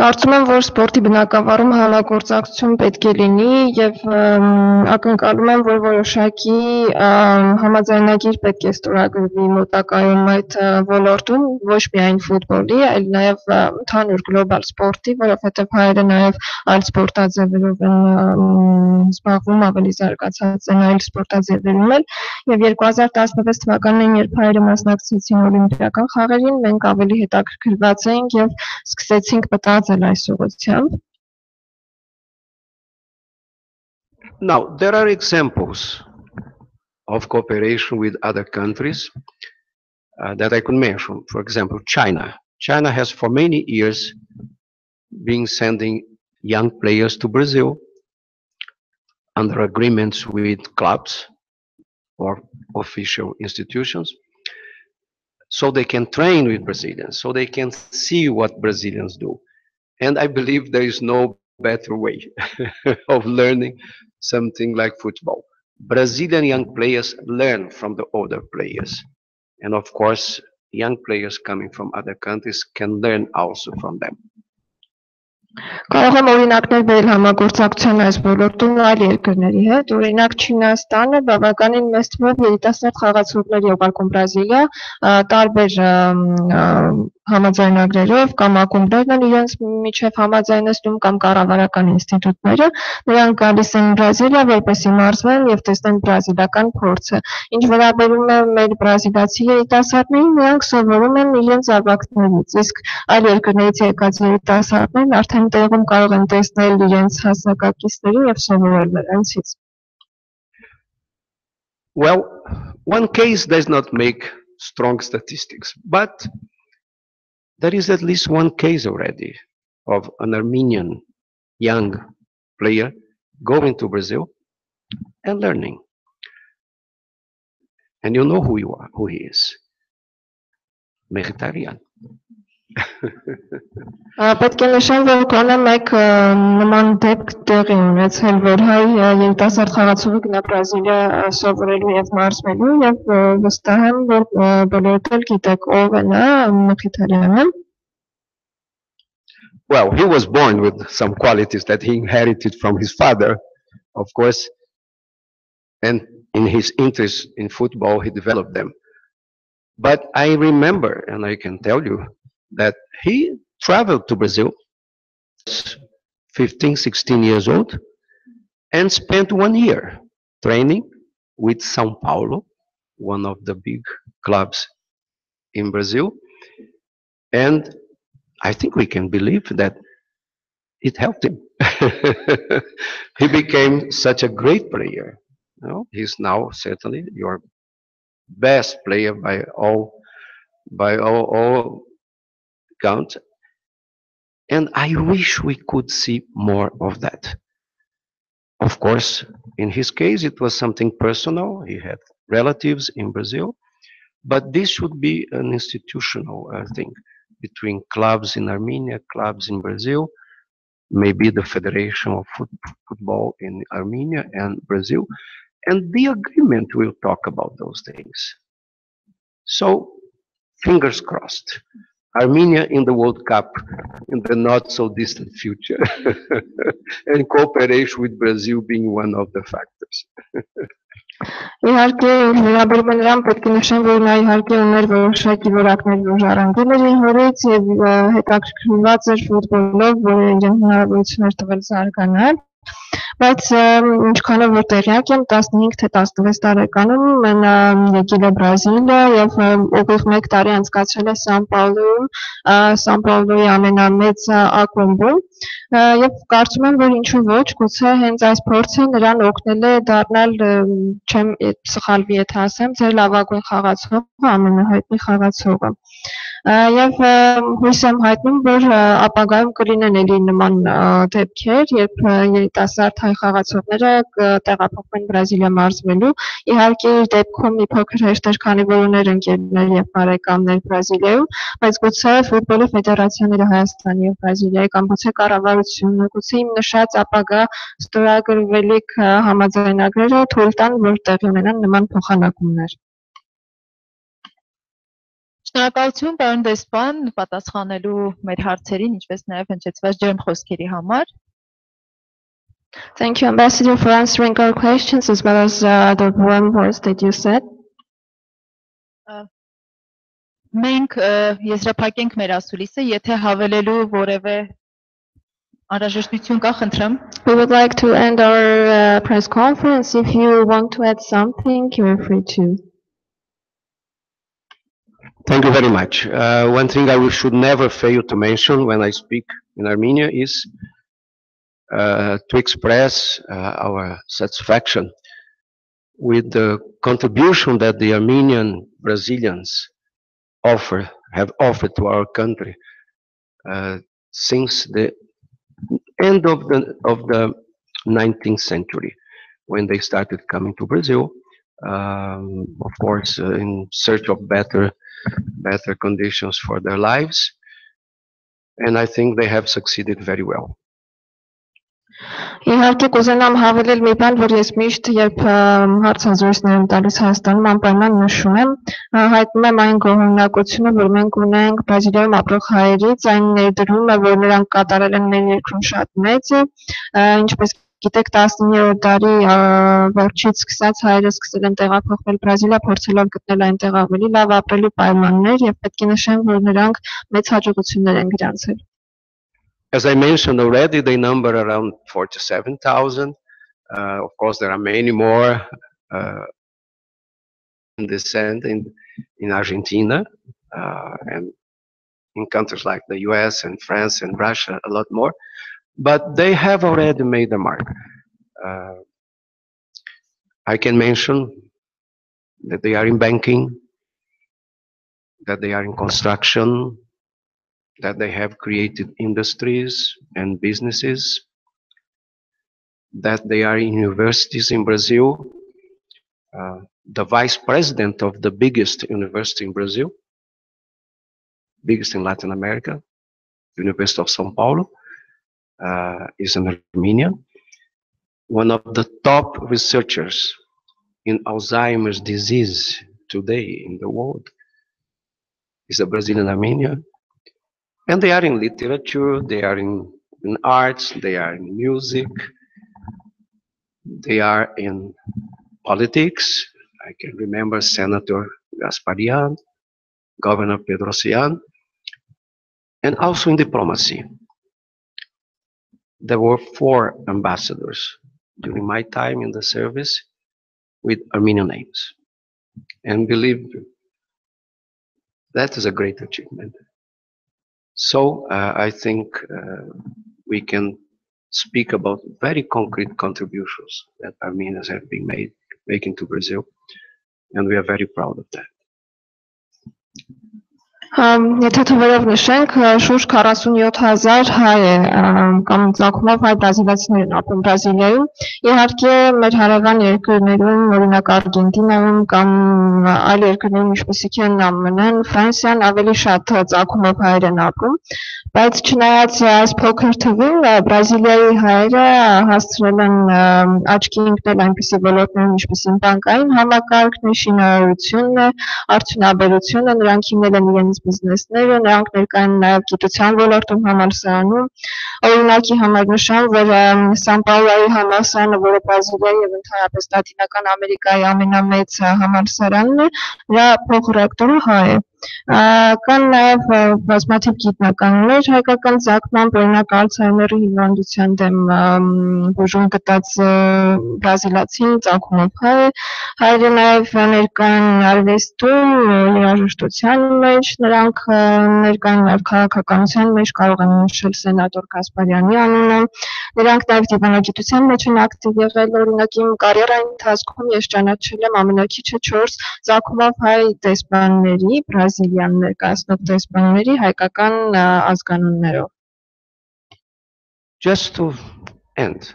Կարծում եմ, որ սպորտի բնակավարում համագործակցություն պետք է լինի եւ ակնկալում եմ, որ որոշակի համաձայնագիր պետք է ստորագրվի մոտակայում այդ ոլորտում, ոչ միայն ֆուտբոլի, այլ նաեւ ընդհանուր գլոբալ սպորտի, որովհետեւ հայերը նաեւ այլ սպորտաձևերով են զբաղվում, ավելի զարգացած են այլ սպորտաձևերում էլ եւ 2016 թվականին, երբ հայերը մասնակցեցին օլիմպիական խաղերին, մենք ավելի հետաքրքրված էինք եւ սկսեցինք մտածել այս ուղղությամբ։ Now, there are examples of cooperation with other countries that I could mention. For example, China. China has for many years been sending young players to Brazil under agreements with clubs or official institutions. so they can train with Brazilians, so they can see what Brazilians do. And I believe there is no better way of learning something like football. Brazilian young players learn from the older players. And of course, young players coming from other countries can learn also from them. Կարող եմ օրինակներ բերել համագործակցության այս ոլորտում այլ երկրների հետ, օրինակ Չինաստանը բավականին մեծ թվով երիտասարդ խաղացողներ եկել Բրազիլիա, տարբեր համաձայնագրերով կամ ակումբներն են իրենց միջև համաձայնեցնում կամ կառավարական ինստիտուտները, նրանք գալիս են Բրազիլիա, որպեսզի մարզվեն եւ տեսնեն բրազիլական փորձը։ Ինչ վերաբերում է մեր բրազիլացի երիտասարդներին, նրանք սովորում են իրենց ավագներից, իսկ այլ երկրներից եկած երիտասարդներն արդեն տեղում կարող են տեսնել իրենց հասակակիցներին եւ սովորել նրանցից։ Well, one case does not make strong statistics, but there is at least one case already of an Armenian young player going to Brazil and learning. And you know who he is. Mkhitaryan. Պետք է նշեմ, որ կոնե մեկ նման դեպք տեղի ունեցել, որ հայ երիտասարդ խաղացողը գնա Բրազիլիա սովորելու եւ մարզվելու եւ վստահ եմ, որ բոլորդ էլ գիտեք ով է նա, Մխիթարյանը։ Well, he was born with some qualities that he inherited from his father, of course, and in his interest in football, he developed them. But I remember, and I can tell you, that he traveled to Brazil, 15, 16 years old, and spent 1 year training with São Paulo, one of the big clubs in Brazil. And I think we can believe that it helped him. He became such a great player. You know, he's now certainly your best player by all count. And I wish we could see more of that. Of course, in his case, it was something personal. He had relatives in Brazil, but this should be an institutional thing between clubs in Armenia, clubs in Brazil, maybe the Federation of Football in Armenia and Brazil, and the agreement will talk about those things. So, fingers crossed. Armenia in the World Cup in the not so distant future, and cooperation with Brazil being one of the factors. Իհարկե վերաբերում է նրան պետք է նշեմ, որ նա իհարկե ուներ որոշակի որակներ, որ առանցել էր իր հորից եւ հետաքրքրված էր ֆուտբոլով, որը իրեն հնարավորություն էր տվել զարգանալ։ Բայց ինչքանով որ տեղյակ եմ 15 թե 16 տարեկանում նա եկել է Բրազիլիա եւ ուղիղ 1 տարի անցկացրել է Սան Պաուլոյի ամենամեծ ակումբում եւ կարծում եմ որ ինչու ոչ գուցե հենց այս փորձը նրան օգնել է դառնալ չեմ սխալվի եթե ասեմ ձեր լավագույն խաղացողը ամենահայտնի խաղացողը եւ հույս եմ հայտնում որ ապագայում կլինեն էլի նման դեպքեր երբ երիտասարդ հայ խաղացողները տեղափոխվեն Բրազիլիա մարզվելու իհարկե իր դեպքում մի փոքր հեշտ էր քանի որ ուներ ընկերներ եւ բարեկամներ Բրազիլիայում բայց գուցե ֆուտբոլի ֆեդերացիաները Հայաստանի եւ Բրազիլիայի կամ գուցե կառավարությունը գուցե իմ նշած ապագա ստորագրվելիք համաձայնագրերը թույլ տան որ տեղի ունենան նման փոխանակումներ Շնորհակալություն պարոն դեսպան պատասխանելու մեր հարցերին, ինչպես նաև հնչեցված ջերմ խոսքերի համար։ Thank you, Ambassador, for answering our questions as well as the warm words that you said. Մենք եզրափակենք մեր ասուլիսը, եթե հավելելու որևէ անհրաժեշտություն կա, խնդրեմ։ We would like to end our press conference. If you want to add something, you're free to. Thank you very much. One thing I should never fail to mention when I speak in Armenia is to express our satisfaction with the contribution that the Armenian Brazilians have offered to our country since the end of the 19th century, when they started coming to Brazil, of course, in search of better better conditions for their lives. And I think they have succeeded very well. Իհարկե կուզենամ հավելել մի բան, որ ես միշտ երբ հարցազրույցներ եմ տալիս Հայաստանում անպայման նշում եմ, հայտնում եմ այն գոհունակությունը, որ մենք ունենք Բրազիլիայում ապրող հայերից, այն ներդրումը, որ նրանք կատարել են մեր երկրում շատ մեծ է, ինչպես գիտեք 19-րդ դարի վերջից սկսած հայերը սկսել են տեղափոխվել Բրազիլիա, փորձելով գտնել այնտեղ ավելի լավ ապրելու պայմաններ եւ պետք է նշեմ, որ նրանք մեծ հաջողություններ են գրանցել։ As I mentioned already, they number around 47,000. Of course, there are many more in descent in Argentina and in countries like the US and France and Russia, a lot more. But they have already made a mark. I can mention that they are in banking, that they are in construction, that they have created industries and businesses, that they are in universities in Brazil. The vice president of the biggest university in Brazil, biggest in Latin America, University of São Paulo, is an Armenian. One of the top researchers in Alzheimer's disease today in the world is a Brazilian Armenian. And they are in literature, they are in arts, they are in music, they are in politics. I can remember Senator Gasparian, Governor Pedrosian, and also in diplomacy. There were 4 ambassadors during my time in the service with Armenian names. And believe me, that is a great achievement. So I think we can speak about very concrete contributions that Armenians have been making to Brazil, and we are very proud of that. Եթե թվերով նշենք, շուրջ 47,000 հայ է կամ ծագումով հայ բրազիլացիներ են ապրում Բրազիլիայում։ Իհարկե մեր հարևան երկրներում, օրինակ Արգենտինայում կամ այլ երկրներում, ինչպիսիք են ԱՄՆ-ն, Ֆրանսիան ավելի շատ ծագումով հայեր են ապրում, բայց չնայած այս փոքր թվին, Բրազիլիայի հայերը հասցրել են աչքի ընկնել այնպիսի ոլորտներում, ինչպիսին բանկային համակարգն է, շինարարությունն է, արդյունաբերությունը, նրանք հիմնել են իրենց բիզնեսները, նրանք ներկա են նաև գիտության ոլորտում համալսարանում։ Օրինակի համար նշեմ, որ Սան Պաուլոյի համալսարանը, որը Բրազիլիայի եւ ընդհանրապես Լատինական Ամերիկայի ամենամեծ համալսարանն է, նրա փոխրեկտորը հայ է։ Կան նաև բազմաթիվ գիտնականներ հայկական ծագմամբ, օրինակ Ալցհեյմերի հիվանդության դեմ բուժում գտած բրազիլացին ծագումով հայ է, հայերը նաև ներկա են արվեստում, երաժշտության մեջ, նրանք ներկա են նաև քաղաքականության մեջ, կարող են նշել սենատոր Գասպարյանի անունը, նրանք նաև դիվանագիտության մեջ են ակտիվ եղել, օրինակ իմ կարիերայի ընթացքում ես ճանաչել եմ ամենաքիչը 4 ծագումով հայ դեսպանների, Բրազիլիան ներկայացնող դեսպանների հայկական ազգանուններով։ Just to end,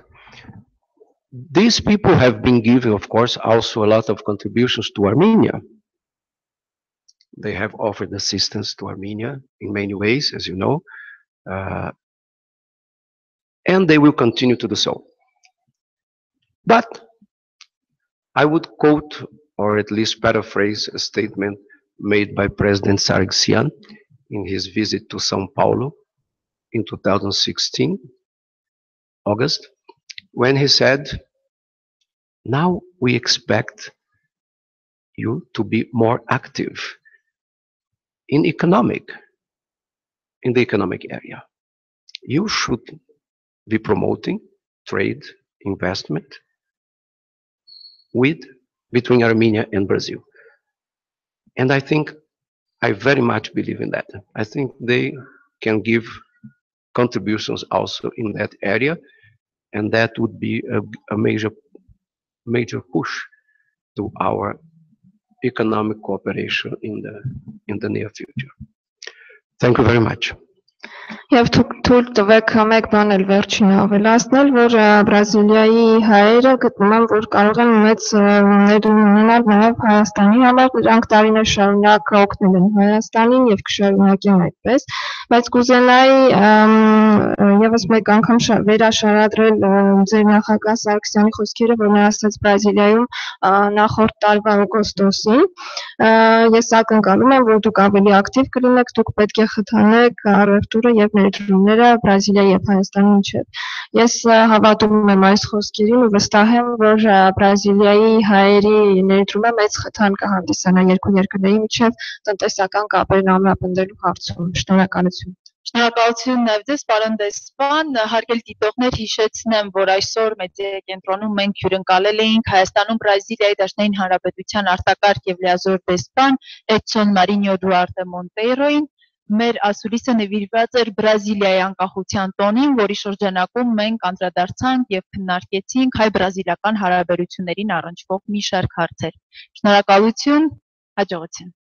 these people have been giving, of course, also a lot of contributions to Armenia. They have offered assistance to Armenia in many ways, as you know, and they will continue to do so. But I would quote, or at least paraphrase, a statement made by President Sargsyan in his visit to São Paulo in 2016, August, when he said, "Now we expect you to be more active in the economic area. You should be promoting trade, investment between Armenia and Brazil." And I think I very much believe in that. I think they can give contributions also in that area, and that would be a major push to our economic cooperation in the near future. Thank you very much. Եվ թույլ տվեք մեկ բան էլ վերջինը ավելացնել, որ Բրազիլիայի հայերը գտնում են, որ կարող են մեծ ներդրում ունենալ նաև Հայաստանի համար, նրանք տարիներ շարունակ օգնել են Հայաստանին եւ կշարունակեն այդպես, բայց կուզենայի եւս մեկ անգամ վերաշարադրել ձեր նախագահ Սարգսյանի խոսքերը, որ նա ասաց Բրազիլիայում նախորդ տարվա օգոստոսին, ես ակնկալում եմ, որ դուք ավելի ակտիվ կլինեք, դուք պետք է խթանեք առևտուրը եւ ներդրումները Բրազիլիայի եւ Հայաստանի միջեւ։ Ես հավատում եմ այս խոսքերին ու վստահ եմ, որ Բրազիլիայի հայերի ներդրումը մեծ խթան կհանդիսանա երկու երկրների միջեւ տնտեսական կապերն ամրապնդելու հարցում։ Շնորհակալություն։ Շնորհակալություն նաև ձեզ, պարոն դեսպան, հարգելի դիտողներ, հիշեցնեմ, որ այսօր մեդիա կենտրոնում մենք հյուրընկալել էինք Հայաստանում Բրազիլիայի Դաշնային Հանրապետության արտակարգ եւ լիազոր դեսպան Էդսոն Մարինյո Դուարտե Մոնտեյրոյին։ Մեր ասուլիսը նվիրված էր Բրազիլիայի Անկախության տոնին, որի շրջանակում մենք անդրադարձանք եւ քննարկեցինք հայ-բրազիլական հարաբերություններին առնչվող մի շարք հարցեր։ Շնորհակալություն, հաջողություն։